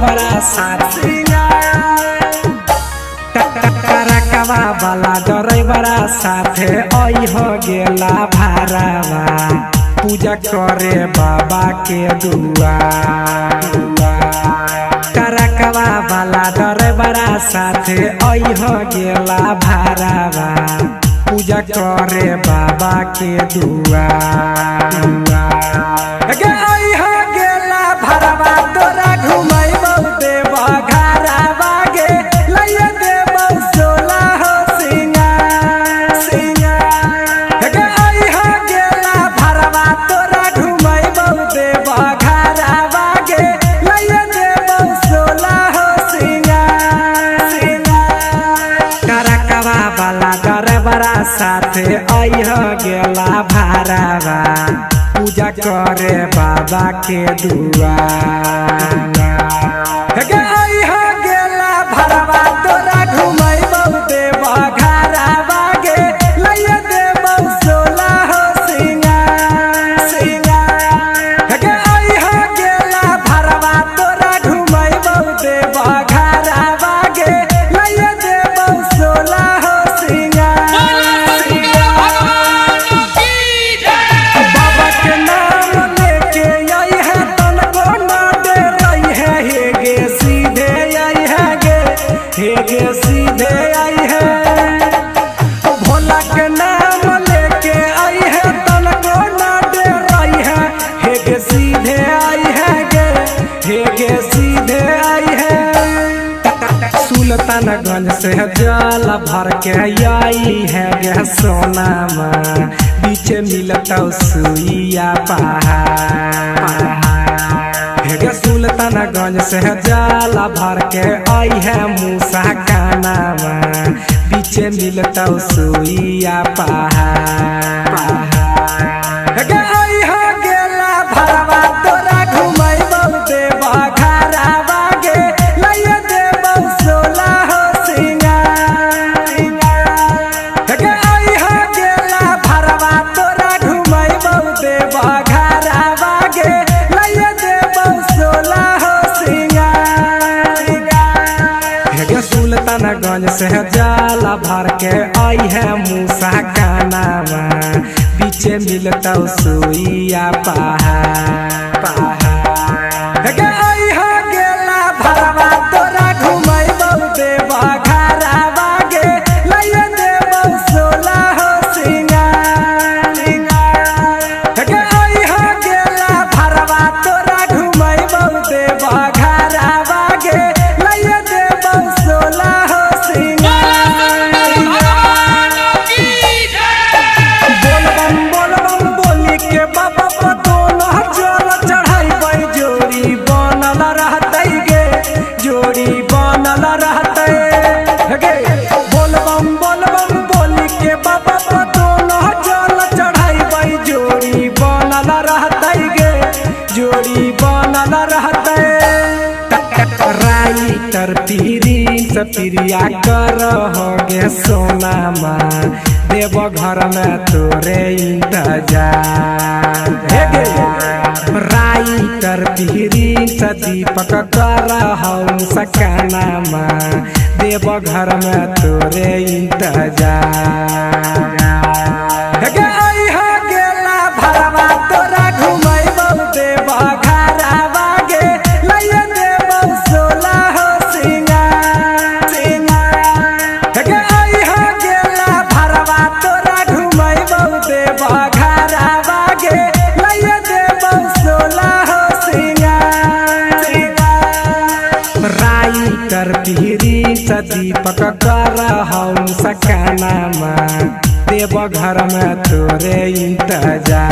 ड्राइवरा साथी ट्रकवा वाला ड्राइवरा साथे आई हो गेला भारावा पूजा करे बाबा के दुआर। ट्रकवा वाला ड्राइवरा साथे आई हो गेला भारावा पूजा करे बाबा के दुआर। साथे आई हो गेला भारावा पूजा करे बाबा के दुआर। आई हो गेला भारावा तोरा घुमैबौ देबा घरावा गे लइया देबौ सोला हो सिंगार। आई हो गेला भारावा तोरा घुमैबौ देबा घरावा गे लइया देबौ सोला हो सीधे आई है भोला के नाम लेके आई है तन को ना डराई है। हे गे सीधे आई है गे सीधे आई है। सुल्तानगंज से जल भर के आई है गे सोनामा बीच मिलता सुइया पहाड़। सुल्तानगंज से जल भर के आई है मूसा कानामा पीछे मिलता सुइया पहाड़। आई हो गेला भरवा तोरा घुमैबौ देबा घरावा गे लइया देबौ सोला हो सिंगार। आई हो गेला भरवा तोरा घुमैबौ देबा घरावा गे लइया देबौ सोला हो सिंगार। सुल्तानगंज से जल भर के आई है मूसा कानामा पीछे मिलता सुइया पहाड़। आई हो गेला भरवा तोरा घुमैबौ देबा घरावा गे लइया देबौ सोला हो सिंगार। आई हो गेला भरवा तोरा घुमैबौ देबा घरावा गे लइया देबौ सोला हो सिंगार। बोलबम बोली के बाबा पतोला जल चढ़ाई जोड़ी बनल रहतै गे जोड़ी बनल रहतै गे। बोलबम बोली के बाबा पतोला जल चढ़ाई जोड़ी बनल रहतै गे जोड़ी बनल रहतै। राइटर पीरी से प्रिया कर हो गे सोनामा देव घर में तोरे इंतजार। राइटर पीरी से दीपक कर हो सकानामा देव घर में तोरे इंतजार। आई हो गेला भरवा तोरा घुमैबौ देबा घरावा गे लइया देबौ सोला हो सिंगार। आई हो गेला भरवा तोरा घुमैबौ देबा घरावा गे लइया देबौ सोला हो सिंगार। राइटर पीरी से दीपक कर हम सकानामा देव घर में तोरे इंतजार।